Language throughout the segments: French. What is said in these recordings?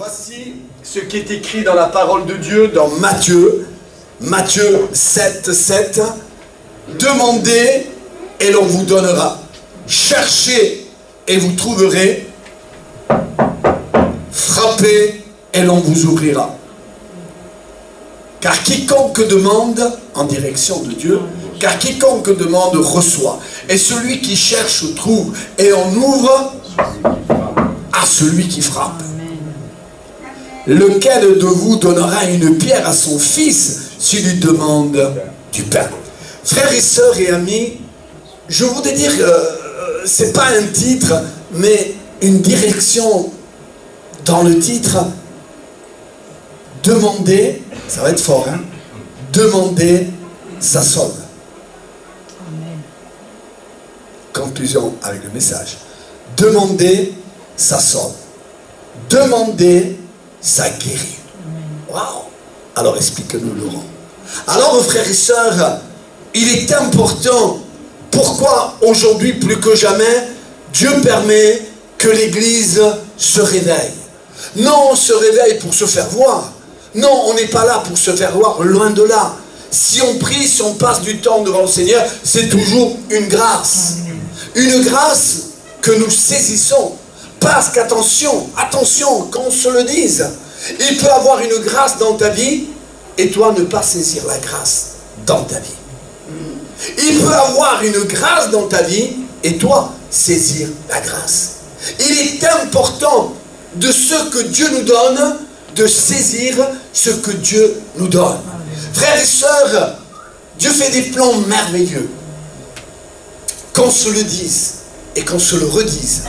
Voici ce qui est écrit dans la parole de Dieu dans Matthieu 7, 7. Demandez et l'on vous donnera. Cherchez et vous trouverez. Frappez et l'on vous ouvrira. Car quiconque demande en direction de Dieu, car quiconque demande reçoit. Et celui qui cherche trouve. Et on ouvre à celui qui frappe. Lequel de vous donnera une pierre à son fils s'il lui demande du pain? Frères et sœurs et amis, je voudrais dire, c'est pas un titre, mais une direction dans le titre. Demander, ça va être fort, hein? Demander, ça sauve. Conclusion avec le message. Demander, ça sauve. Demander, ça guérit. Waouh! Alors explique-nous, Laurent. Alors, frères et sœurs, il est important. Pourquoi aujourd'hui, plus que jamais, Dieu permet que l'Église se réveille? Non, on se réveille pour se faire voir. Non, on n'est pas là pour se faire voir, loin de là. Si on prie, si on passe du temps devant le Seigneur, c'est toujours une grâce. Une grâce que nous saisissons. Parce qu'attention, attention, qu'on se le dise, il peut avoir une grâce dans ta vie et toi ne pas saisir la grâce dans ta vie. Il peut avoir une grâce dans ta vie et toi saisir la grâce. Il est important de ce que Dieu nous donne, de saisir ce que Dieu nous donne. Frères et sœurs, Dieu fait des plans merveilleux. Qu'on se le dise et qu'on se le redise.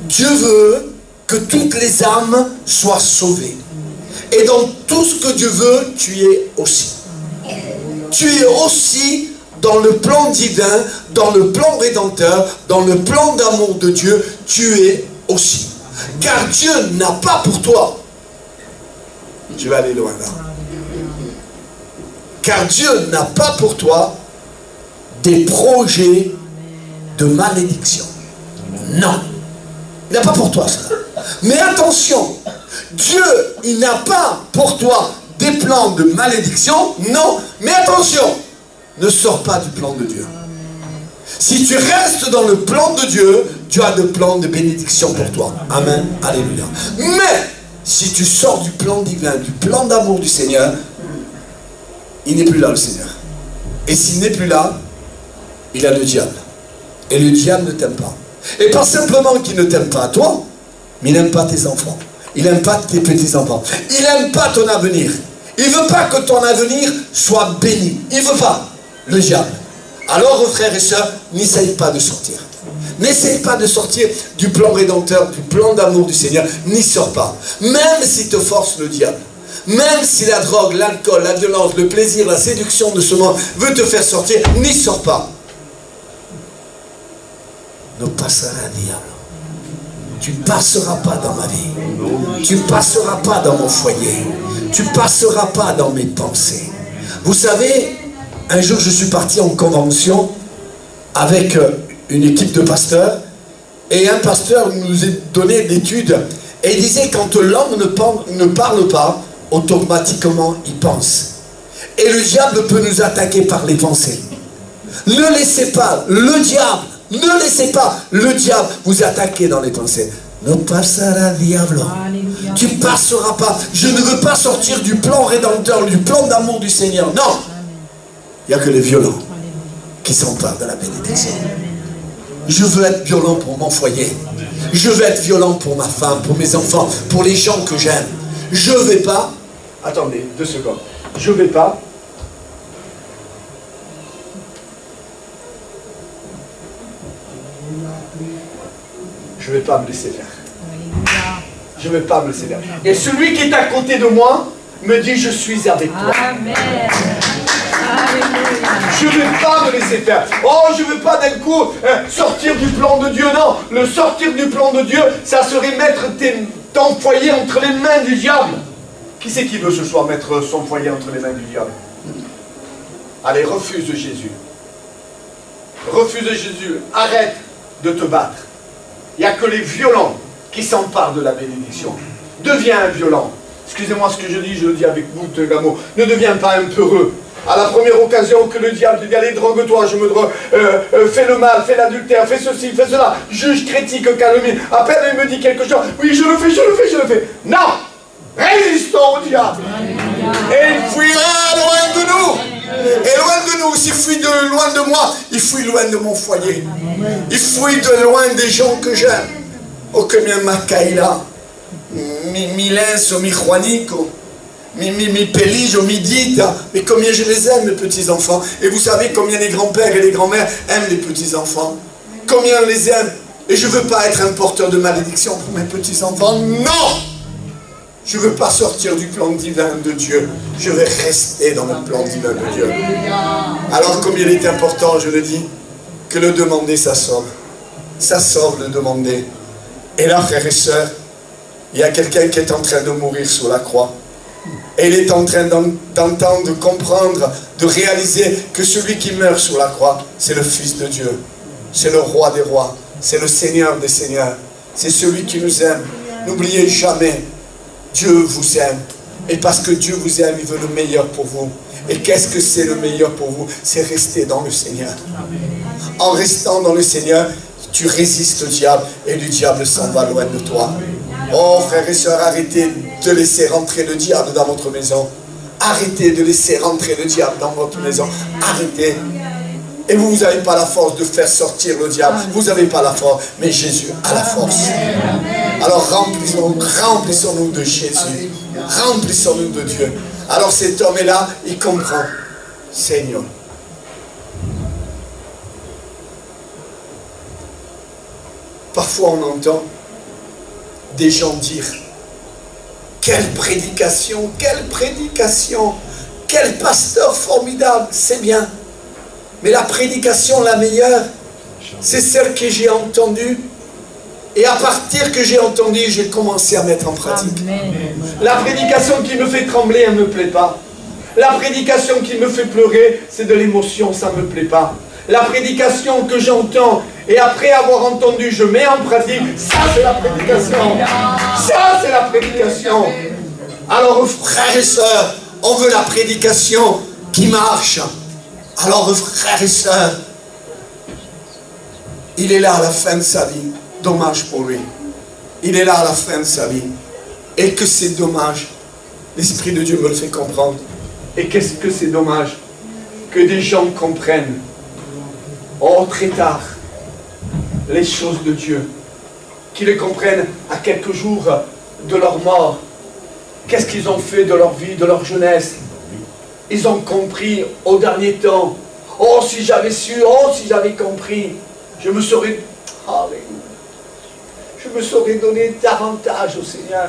Dieu veut que toutes les âmes soient sauvées. Et dans tout ce que Dieu veut, tu es aussi. Tu es aussi dans le plan divin, dans le plan rédempteur, dans le plan d'amour de Dieu, tu es aussi. Car Dieu n'a pas pour toi, je vais aller loin là, car Dieu n'a pas pour toi des projets de malédiction. Non, il n'a pas pour toi ça. Mais attention, Dieu, il n'a pas pour toi des plans de malédiction. Non, mais attention, ne sors pas du plan de Dieu. Si tu restes dans le plan de Dieu, tu as de plans de bénédiction pour toi. Amen. Alléluia. Mais, si tu sors du plan divin, du plan d'amour du Seigneur, il n'est plus là le Seigneur. Et s'il n'est plus là, il a le diable. Et le diable ne t'aime pas. Et pas simplement qu'il ne t'aime pas toi, mais il n'aime pas tes enfants. Il n'aime pas tes petits-enfants. Il n'aime pas ton avenir. Il ne veut pas que ton avenir soit béni. Il ne veut pas. Le diable. Alors, frères et sœurs, n'essaye pas de sortir. N'essaye pas de sortir du plan rédempteur, du plan d'amour du Seigneur. N'y sors pas. Même si te force le diable. Même si la drogue, l'alcool, la violence, le plaisir, la séduction de ce monde veut te faire sortir, n'y sors pas. Ne passera diable. Tu ne passeras pas dans ma vie. Tu ne passeras pas dans mon foyer. Tu ne passeras pas dans mes pensées. Vous savez, un jour je suis parti en convention avec une équipe de pasteurs et un pasteur nous a donné l'étude et il disait quand l'homme ne parle pas, automatiquement il pense. Et le diable peut nous attaquer par les pensées. Ne laissez pas le diable, ne laissez pas le diable vous attaquer dans les pensées. Ne passera diable. Tu ne passeras pas. Je ne veux pas sortir du plan rédempteur, du plan d'amour du Seigneur. Non. Il n'y a que les violents qui s'emparent de la bénédiction. Je veux être violent pour mon foyer. Je veux être violent pour ma femme, pour mes enfants, pour les gens que j'aime. Je ne vais pas... Attendez, 2 secondes. Je ne vais pas... Je ne vais pas me laisser faire. Je ne vais pas me laisser faire. Et celui qui est à côté de moi me dit, je suis avec toi. Amen. Je ne vais pas me laisser faire. Oh, je ne veux pas d'un coup sortir du plan de Dieu. Non, le sortir du plan de Dieu, ça serait mettre ton foyer entre les mains du diable. Qui c'est qui veut ce soir mettre son foyer entre les mains du diable? Allez, refuse Jésus. Refuse Jésus. Arrête de te battre. Il n'y a que les violents qui s'empare de la bénédiction. Deviens violent. Excusez-moi ce que je dis, je le dis avec beaucoup de l'amour. Ne deviens pas un peureux. À la première occasion que le diable te dit, allez, drogue-toi, je me drogue, fais le mal, fais l'adultère, fais ceci, fais cela, juge, critique, calomnie. À peine il me dit quelque chose, oui, je le fais. Non! Résistons au diable. Et il fuira loin de nous. Et loin de nous, s'il fuit de loin de moi, il fuit loin de mon foyer. Il fuit de loin des gens que j'aime. Oh, que mi Makaila, mi Lenso, mi Juanico, mi Peligio, mi Dita. Mais combien je les aime, mes petits-enfants. Et vous savez combien les grands-pères et les grands-mères aiment les petits-enfants. Combien on les aime. Et je ne veux pas être un porteur de malédiction pour mes petits-enfants. Non! Je ne veux pas sortir du plan divin de Dieu. Je vais rester dans le plan divin de Dieu. Alors, comme il est important, je le dis, que le demander, ça sauve. Ça sauve le demander. Et là, frères et sœurs, il y a quelqu'un qui est en train de mourir sur la croix. Et il est en train d'entendre, de comprendre, de réaliser que celui qui meurt sur la croix, c'est le Fils de Dieu. C'est le Roi des rois. C'est le Seigneur des seigneurs. C'est celui qui nous aime. N'oubliez jamais, Dieu vous aime. Et parce que Dieu vous aime, il veut le meilleur pour vous. Et qu'est-ce que c'est le meilleur pour vous? C'est rester dans le Seigneur. En restant dans le Seigneur, tu résistes au diable et le diable s'en va loin de toi. Oh, frères et sœurs, arrêtez de laisser rentrer le diable dans votre maison. Arrêtez de laisser rentrer le diable dans votre maison. Arrêtez. Et vous n'avez pas la force de faire sortir le diable. Vous n'avez pas la force, mais Jésus a la force. Alors remplissons-nous de Jésus. Remplissons-nous de Dieu. Alors cet homme est là, il comprend. Seigneur. Parfois on entend des gens dire, quelle prédication, quel pasteur formidable, c'est bien. Mais la prédication la meilleure, c'est celle que j'ai entendue. Et à partir que j'ai entendu, j'ai commencé à mettre en pratique. Amen. La prédication qui me fait trembler, elle ne me plaît pas. La prédication qui me fait pleurer, c'est de l'émotion, ça ne me plaît pas. La prédication que j'entends, et après avoir entendu, je mets en pratique, ça c'est la prédication. Ça c'est la prédication. Alors frères et sœurs, on veut la prédication qui marche. Alors frères et sœurs, il est là à la fin de sa vie. Dommage pour lui. Il est là à la fin de sa vie. Et que c'est dommage. L'Esprit de Dieu me le fait comprendre. Et qu'est-ce que c'est dommage que des gens comprennent, oh très tard, les choses de Dieu. Qu'ils les comprennent à quelques jours de leur mort. Qu'est-ce qu'ils ont fait de leur vie, de leur jeunesse? Ils ont compris au dernier temps. Oh, si j'avais su, oh, si j'avais compris, je me serais... Alléluia. Je me serais donné davantage au Seigneur.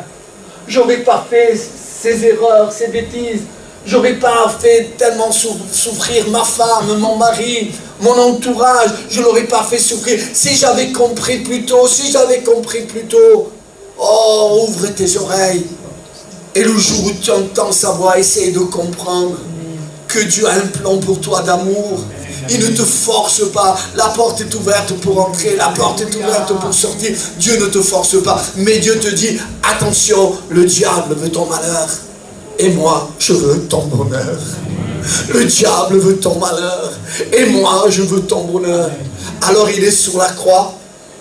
J'aurais pas fait ces erreurs, ces bêtises. J'aurais pas fait tellement souffrir ma femme, mon mari, mon entourage. Je l'aurais pas fait souffrir. Si j'avais compris plus tôt, Oh, ouvre tes oreilles. Et le jour où tu entends sa voix, essaye de comprendre que Dieu a un plan pour toi d'amour. Il ne te force pas. La porte est ouverte pour entrer. La porte est ouverte pour sortir. Dieu ne te force pas. Mais Dieu te dit, attention, le diable veut ton malheur. Et moi, je veux ton bonheur. Le diable veut ton malheur. Et moi, je veux ton bonheur. Alors il est sur la croix.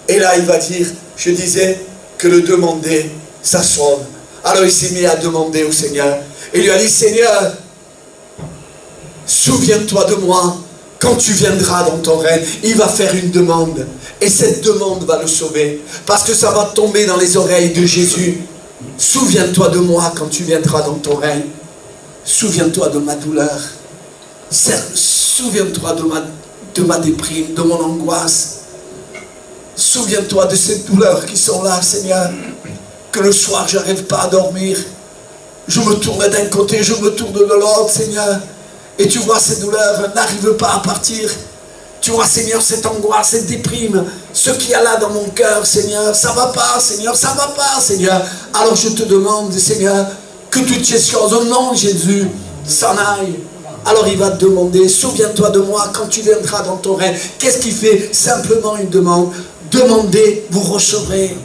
Et là, il va dire, je disais que le demander, ça sauve. Alors il s'est mis à demander au Seigneur. Il lui a dit, Seigneur, souviens-toi de moi. Quand tu viendras dans ton règne, il va faire une demande. Et cette demande va le sauver. Parce que ça va tomber dans les oreilles de Jésus. Souviens-toi de moi quand tu viendras dans ton règne. Souviens-toi de ma douleur. Souviens-toi de ma déprime, de mon angoisse. Souviens-toi de ces douleurs qui sont là, Seigneur. Que le soir, je n'arrive pas à dormir. Je me tourne d'un côté, je me tourne de l'autre, Seigneur. Et tu vois, ces douleurs n'arrivent pas à partir. Tu vois, Seigneur, cette angoisse, cette déprime, ce qu'il y a là dans mon cœur, Seigneur, ça ne va pas, Seigneur, ça ne va pas, Seigneur. Alors je te demande, Seigneur, que toutes ces choses, au nom de Jésus, s'en aillent. Alors il va te demander, souviens-toi de moi quand tu viendras dans ton règne. Qu'est-ce qu'il fait? Simplement une demande. Demandez, vous recevrez.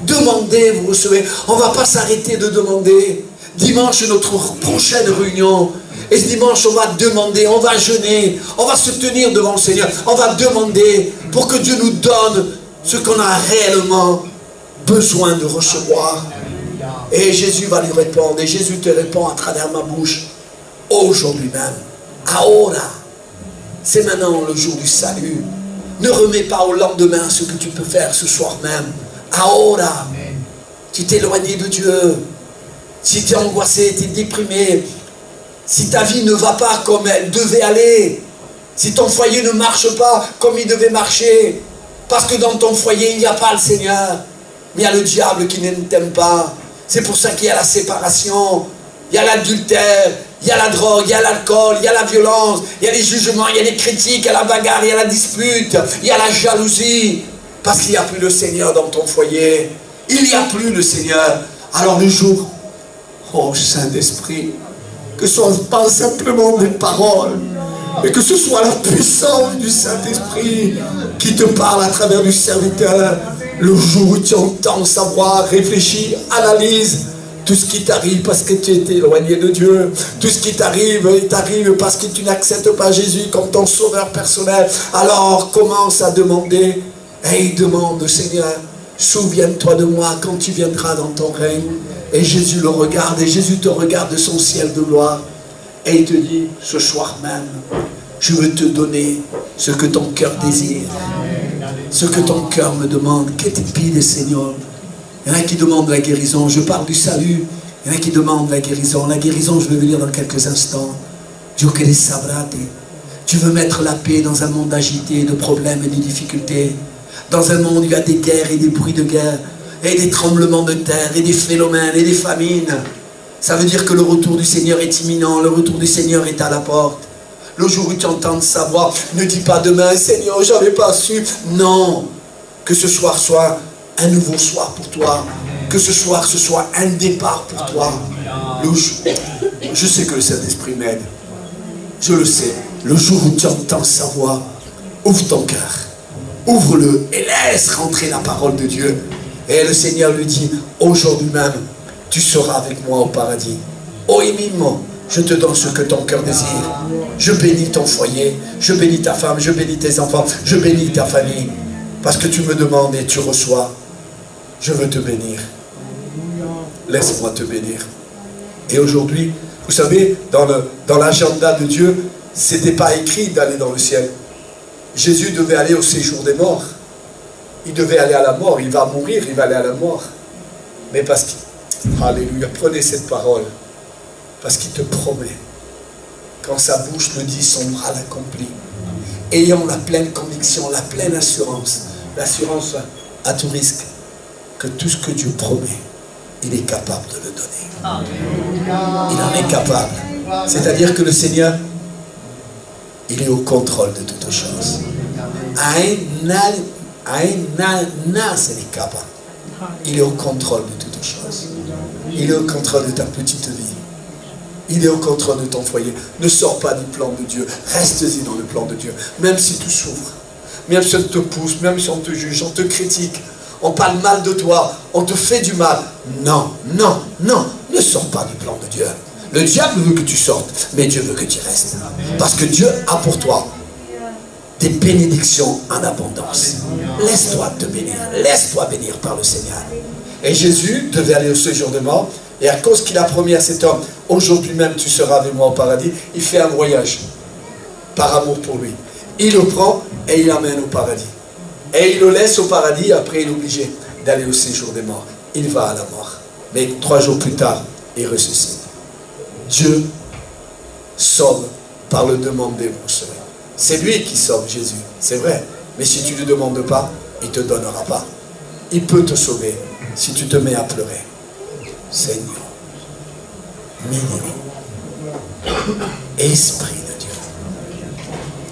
Demandez, vous recevez. On ne va pas s'arrêter de demander. Dimanche, notre prochaine réunion. Et ce dimanche, on va demander, on va jeûner, on va se tenir devant le Seigneur. On va demander pour que Dieu nous donne ce qu'on a réellement besoin de recevoir. Et Jésus va lui répondre. Et Jésus te répond à travers ma bouche. Aujourd'hui même. Ahora. C'est maintenant le jour du salut. Ne remets pas au lendemain ce que tu peux faire ce soir même. Ahora. Tu t'es éloigné de Dieu. Si tu es angoissé, tu es déprimé. Si ta vie ne va pas comme elle devait aller. Si ton foyer ne marche pas comme il devait marcher. Parce que dans ton foyer, il n'y a pas le Seigneur. Mais il y a le diable qui ne t'aime pas. C'est pour ça qu'il y a la séparation. Il y a l'adultère. Il y a la drogue, il y a l'alcool, il y a la violence, il y a les jugements, il y a les critiques, il y a la bagarre, il y a la dispute, il y a la jalousie. Parce qu'il n'y a plus le Seigneur dans ton foyer. Il n'y a plus le Seigneur. Alors le jour, oh Saint-Esprit, que ce ne soit pas simplement des paroles, mais que ce soit la puissance du Saint-Esprit qui te parle à travers du serviteur. Le jour où tu entends sa voix, réfléchis, analyse. Tout ce qui t'arrive parce que tu es éloigné de Dieu. Tout ce qui t'arrive, il t'arrive parce que tu n'acceptes pas Jésus comme ton sauveur personnel. Alors commence à demander. Et il demande, Seigneur, souviens-toi de moi quand tu viendras dans ton règne. Et Jésus le regarde, et Jésus te regarde de son ciel de gloire. Et il te dit, ce soir même, je veux te donner ce que ton cœur désire. Ce que ton cœur me demande. Que te pide, Seigneur? Il y en a qui demandent la guérison. Je parle du salut. Il y en a qui demandent la guérison. La guérison, je vais vous dire dans quelques instants. Dieu que les sabrate. Tu veux mettre la paix dans un monde agité de problèmes et de difficultés. Dans un monde où il y a des guerres et des bruits de guerre. Et des tremblements de terre et des phénomènes et des famines. Ça veut dire que le retour du Seigneur est imminent. Le retour du Seigneur est à la porte. Le jour où tu entends sa voix, ne dis pas demain, Seigneur, je n'avais pas su. Non. Que ce soir soit un nouveau soir pour toi. Que ce soir, ce soit un départ pour toi. Je sais que le Saint-Esprit m'aide. Je le sais. Le jour où tu entends sa voix, ouvre ton cœur. Ouvre-le et laisse rentrer la parole de Dieu. Et le Seigneur lui dit, aujourd'hui même, tu seras avec moi au paradis. Oh, immensément, je te donne ce que ton cœur désire. Je bénis ton foyer. Je bénis ta femme. Je bénis tes enfants. Je bénis ta famille. Parce que tu me demandes et tu reçois. Je veux te bénir. Laisse-moi te bénir. Et aujourd'hui, vous savez, dans l'agenda de Dieu, ce n'était pas écrit d'aller dans le ciel. Jésus devait aller au séjour des morts. Il devait aller à la mort. Il va mourir, il va aller à la mort. Mais parce qu'il... Alléluia, prenez cette parole. Parce qu'il te promet. Quand sa bouche le dit, son bras l'accomplit. Ayant la pleine conviction, la pleine assurance. L'assurance à tout risque. Que tout ce que Dieu promet, il est capable de le donner. Il en est capable. C'est-à-dire que le Seigneur, il est au contrôle de toutes choses. Il est au contrôle de toutes choses. Il est au contrôle de ta petite vie. Il est au contrôle de ton foyer. Ne sors pas du plan de Dieu. Reste-y dans le plan de Dieu. Même si tu souffres. Même si on te pousse. Même si on te juge. On te critique. On parle mal de toi, on te fait du mal. Non, non, non, ne sors pas du plan de Dieu. Le diable veut que tu sortes, mais Dieu veut que tu restes. Parce que Dieu a pour toi des bénédictions en abondance. Laisse-toi te bénir, laisse-toi bénir par le Seigneur. Et Jésus devait aller au séjour de mort, et à cause qu'il a promis à cet homme, aujourd'hui même tu seras avec moi au paradis, il fait un voyage par amour pour lui. Il le prend et il l'amène au paradis. Et il le laisse au paradis, après il est obligé d'aller au séjour des morts. Il va à la mort. Mais 3 jours plus tard, il ressuscite. Dieu sauve par le demander, vous savez. C'est lui qui sauve Jésus, c'est vrai. Mais si tu ne le demandes pas, il ne te donnera pas. Il peut te sauver si tu te mets à pleurer. Seigneur, mignon, Esprit de Dieu,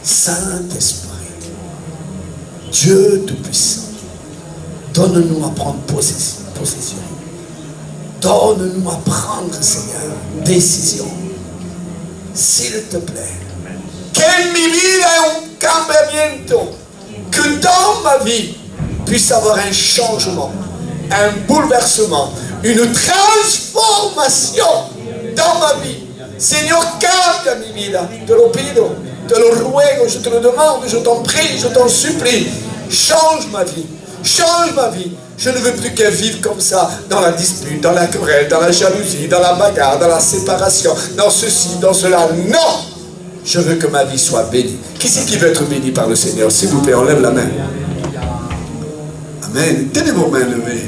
Saint-Esprit, Dieu Tout-Puissant, donne-nous à prendre possession. Donne-nous à prendre, Seigneur, décision. S'il te plaît. Que mi vida ait un cambiamiento. Que dans ma vie puisse avoir un changement. un bouleversement, une transformation dans ma vie. Señor, cambia mi vida. Te lo pido, te lo ruego, je te le demande, je t'en prie, je t'en supplie. Change ma vie. Change ma vie. Je ne veux plus qu'elle vive comme ça, dans la dispute, dans la querelle, dans la jalousie, dans la bagarre, dans la séparation, dans ceci, dans cela. Non! Je veux que ma vie soit bénie. Qui c'est qui veut être béni par le Seigneur? S'il vous plaît, on lève la main. Amen. Tenez vos mains levées.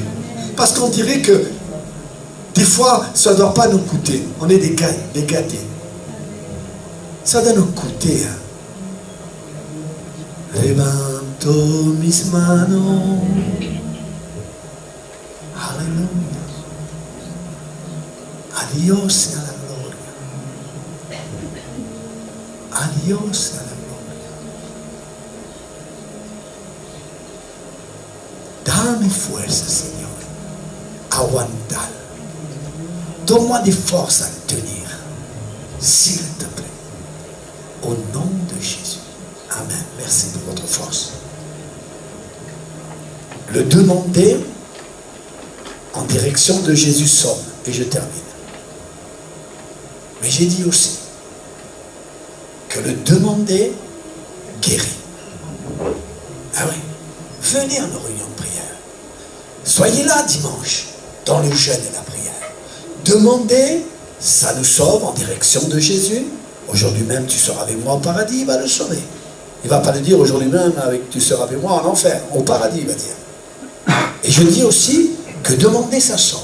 Parce qu'on dirait que des fois, ça ne doit pas nous coûter. On est des gâtés. Ça doit nous coûter. Levanto mis manos. Alléluia. A Dios sea la gloria. A Dios sea la gloria. Dame fuerza, Señor. Aguantar. Donne-moi des forces à tenir. S'il te plaît. Au nom de Jésus. Amen. Merci pour votre force. Le demander en direction de Jésus sonne. Et je termine. Mais j'ai dit aussi que le demander guérit. Ah oui. Venez en réunion de prière. Soyez là dimanche, dans le jeûne et la prière. Demandez, ça nous sauve en direction de Jésus. Aujourd'hui même, tu seras avec moi au paradis, il va le sauver. Il ne va pas le dire aujourd'hui même, tu seras avec moi en enfer, au paradis, il va dire. Et je dis aussi que demander, ça sauve.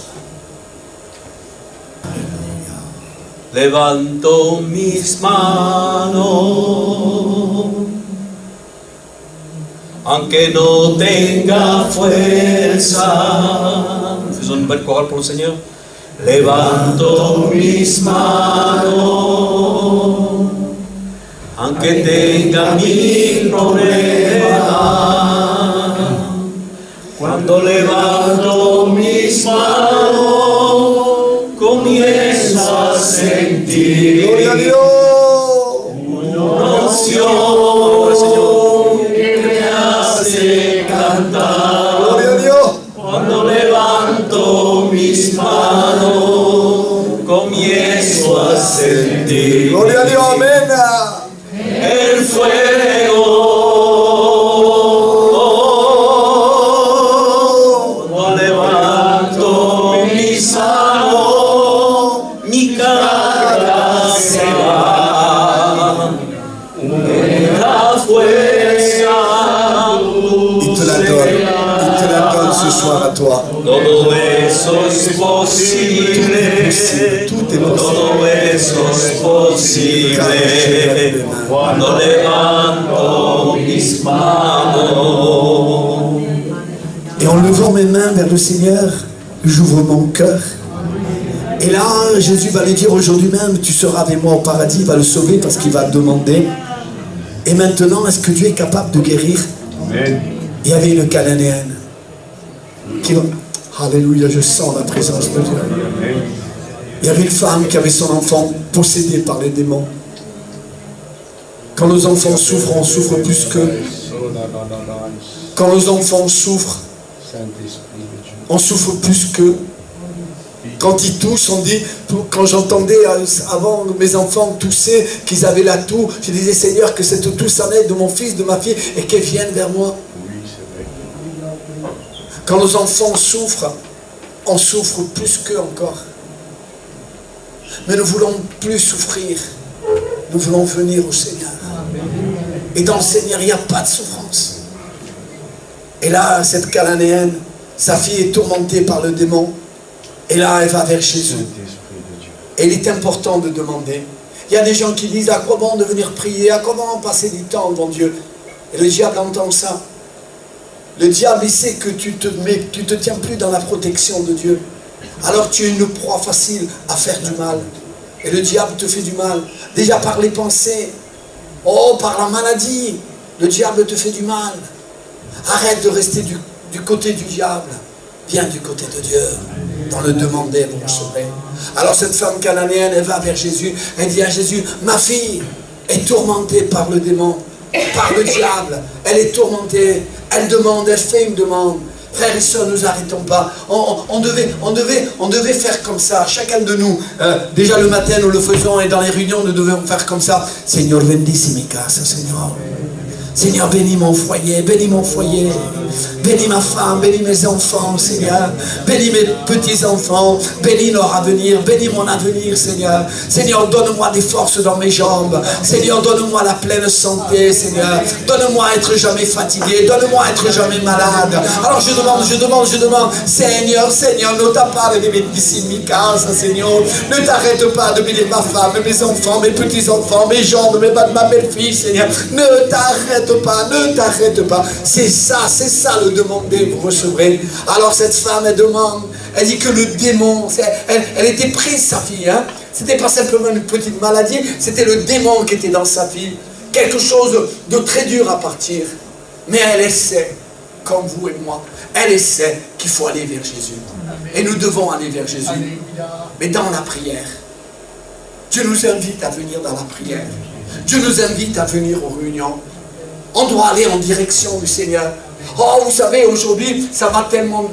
Levanto mis manos, aunque no tenga fuerza. Faisons une belle chorale pour le Seigneur. Levanto mis manos, aunque tenga mil problemas. Cuando levanto mis manos, comienzo a sentir Gloria a Dios. una unción que me hace cantar. Gloria a Dios. Cuando levanto mis manos, comienzo a sentir Gloria a Dios. Amén. el fuego. Cuando levanto mis manos, mi carga se va. La fuerza. Il te la donne. Il te la donne ce soir à toi. Todo eso es posible. Tout est possible. Todo eso es posible. Cuando levanto mis manos. Et en levant mes mains vers le Seigneur, j'ouvre mon cœur. Et là, Jésus va lui dire aujourd'hui même, tu seras avec moi au paradis, il va le sauver parce qu'il va te demander. Et maintenant, est-ce que Dieu est capable de guérir? Amen. Il y avait une Cananéenne qui va... Alléluia, je sens la présence de Dieu. Il y avait une femme qui avait son enfant possédé par les démons. Quand nos enfants souffrent, on souffre plus qu'eux. Quand nos enfants souffrent, on souffre plus qu'eux. Quand ils toussent, on dit, quand j'entendais avant mes enfants tousser, qu'ils avaient la toux, je disais Seigneur que cette toux s'en aide de mon fils, de ma fille, et qu'elle vienne vers moi. Quand nos enfants souffrent, on souffre plus qu'eux encore. Mais nous voulons plus souffrir. Nous voulons venir au Seigneur. Et dans le Seigneur, il n'y a pas de souffrance. Et là, cette Cananéenne, sa fille est tourmentée par le démon. Et là, elle va vers Jésus. Et il est important de demander. Il y a des gens qui disent, à quoi bon de venir prier? À quoi bon passer du temps devant Dieu? Et le diable entend ça. Le diable, il sait que tu te tiens plus dans la protection de Dieu. Alors tu es une proie facile à faire du mal. Et le diable te fait du mal. Déjà par les pensées. Oh, par la maladie. Le diable te fait du mal. Arrête de rester du côté du diable. Viens du côté de Dieu. Dans le demander, vous recevrez. Alors cette femme cananéenne, elle va vers Jésus. Elle dit à Jésus, ma fille est tourmentée par le démon, par le diable. Elle est tourmentée. Elle demande, elle fait une demande. Frères et sœurs, nous arrêtons pas. On devait faire comme ça. Chacun de nous, déjà le matin, nous le faisons et dans les réunions, nous devons faire comme ça. Seigneur, bendice mi casa, Seigneur. Seigneur, bénis mon foyer, bénis mon foyer. Bénis ma femme, bénis mes enfants, Seigneur. Bénis mes petits-enfants, bénis leur avenir, bénis mon avenir, Seigneur. Seigneur, donne-moi des forces dans mes jambes. Seigneur, donne-moi la pleine santé, Seigneur. Donne-moi à être jamais fatigué, donne-moi à être jamais malade. Alors je demande, Seigneur, ne t'appare de bendici mi casa, Seigneur. Ne t'arrête pas de bénir ma femme, mes enfants, mes petits-enfants, mes jambes, ma belle-fille, Seigneur. Ne t'arrête pas. C'est ça le demander, vous recevrez. Alors cette femme, elle demande, elle dit que le démon, elle était prise, sa fille, hein. C'était pas simplement une petite maladie, c'était le démon qui était dans sa fille. Quelque chose de très dur à partir. Mais elle essaie, comme vous et moi, elle essaie qu'il faut aller vers Jésus. Et nous devons aller vers Jésus. Mais dans la prière. Dieu nous invite à venir dans la prière. Dieu nous invite à venir aux réunions. On doit aller en direction du Seigneur. Oh, vous savez, aujourd'hui, ça va tellement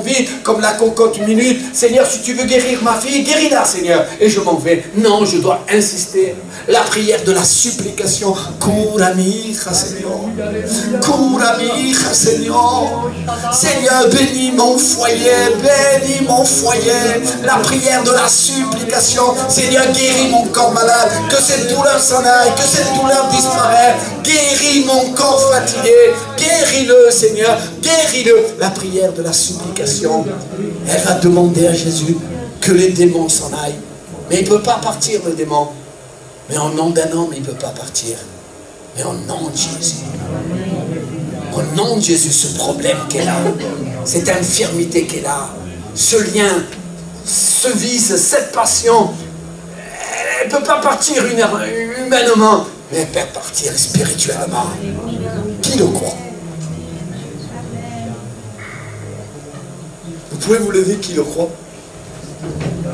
vite, comme la cocotte minute. Seigneur, si tu veux guérir ma fille, guéris-la, Seigneur. Et je m'en vais. Non, je dois insister. La prière de la supplication. Cura mi hija, Seigneur. Cura mi hija, Seigneur. Seigneur, bénis mon foyer, bénis mon foyer. La prière de la supplication. Seigneur, guéris mon corps malade. Que cette douleur s'en aille, que cette douleur disparaisse. Guéris mon corps fatigué. Guéris-le, Seigneur. Guéris-le. La prière de la supplication. Elle va demander à Jésus que les démons s'en aillent. Mais il ne peut pas partir, le démon. Mais au nom d'un homme, il ne peut pas partir. Mais au nom de Jésus. Au nom de Jésus, ce problème qu'elle a, cette infirmité qu'elle a, ce lien, ce vice, cette passion, elle ne peut pas partir humainement, mais elle peut partir spirituellement. Qui le croit? Vous pouvez vous lever, qui le croit?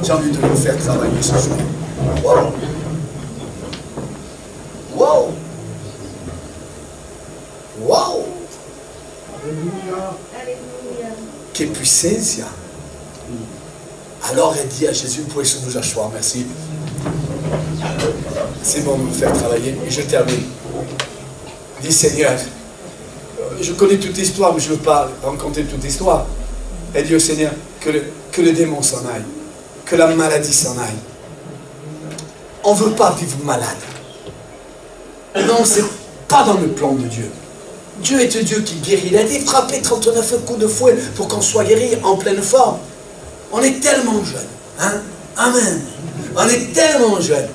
J'ai envie de vous faire travailler ce jour. Wow! Wow! Wow! Che puissance! Alors elle dit à Jésus, pour ce nous achevoir, merci. C'est bon de me faire travailler. Et je termine. Dis Seigneur, je connais toute l'histoire, mais je ne veux pas raconter toute l'histoire. Elle dit au Seigneur que le démon s'en aille, que la maladie s'en aille. On ne veut pas vivre malade. Non, ce n'est pas dans le plan de Dieu. Dieu est un Dieu qui guérit. Il a été frappé 39 coups de fouet pour qu'on soit guéri en pleine forme. On est tellement jeunes. Hein? Amen. On est tellement jeunes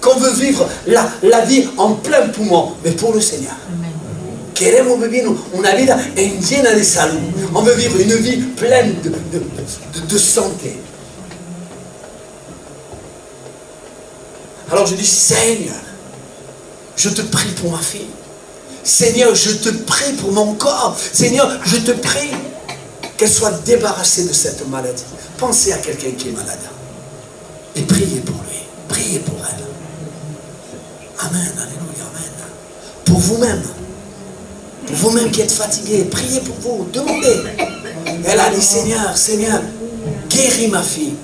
qu'on veut vivre la vie en plein poumon, mais pour le Seigneur. Queremos vivir una vida llena de salud. On veut vivre une vie pleine de santé. Alors je dis, Seigneur, je te prie pour ma fille. Seigneur, je te prie pour mon corps. Seigneur, je te prie qu'elle soit débarrassée de cette maladie. Pensez à quelqu'un qui est malade. Et priez pour lui. Priez pour elle. Amen, alléluia, amen. Pour vous-même. Pour vous-même qui êtes fatigués, priez pour vous. Demandez. Elle a dit, Seigneur, Seigneur, guéris ma fille.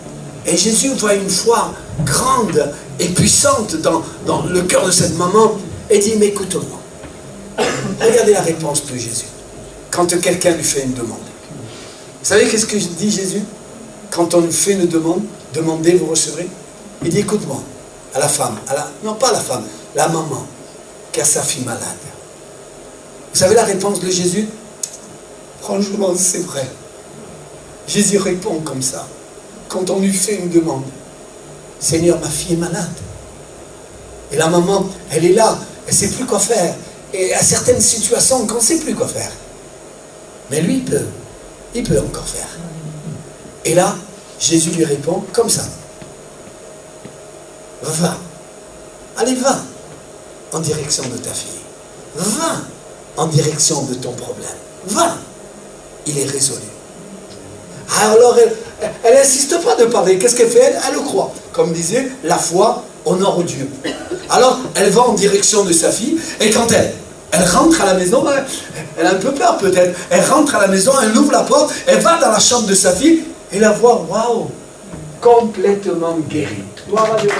Et Jésus voit une foi grande et puissante dans le cœur de cette maman et dit, mais écoute-moi. Regardez la réponse de Jésus. Quand quelqu'un lui fait une demande. Vous savez qu'est-ce que dit Jésus? Quand on lui fait une demande, demandez, vous recevrez. Il dit, écoute-moi, à la femme, non pas à la femme, la maman, qui a sa fille malade. Vous savez la réponse de Jésus? Franchement, c'est vrai. Jésus répond comme ça. Quand on lui fait une demande, Seigneur, ma fille est malade. Et la maman, elle est là, elle ne sait plus quoi faire. Et à certaines situations, on ne sait plus quoi faire. Mais lui, il peut encore faire. Et là, Jésus lui répond comme ça. Va. Allez, va en direction de ta fille. Va en direction de ton problème. Va. Il est résolu. Alors, elle n'insiste pas de parler. Qu'est-ce qu'elle fait? Elle le croit. Comme disait, la foi honore Dieu. Alors, elle va en direction de sa fille. Et quand elle rentre à la maison, elle a un peu peur peut-être. Elle rentre à la maison, elle ouvre la porte, elle va dans la chambre de sa fille et la voit, waouh, complètement guérie. Gloire à Dieu.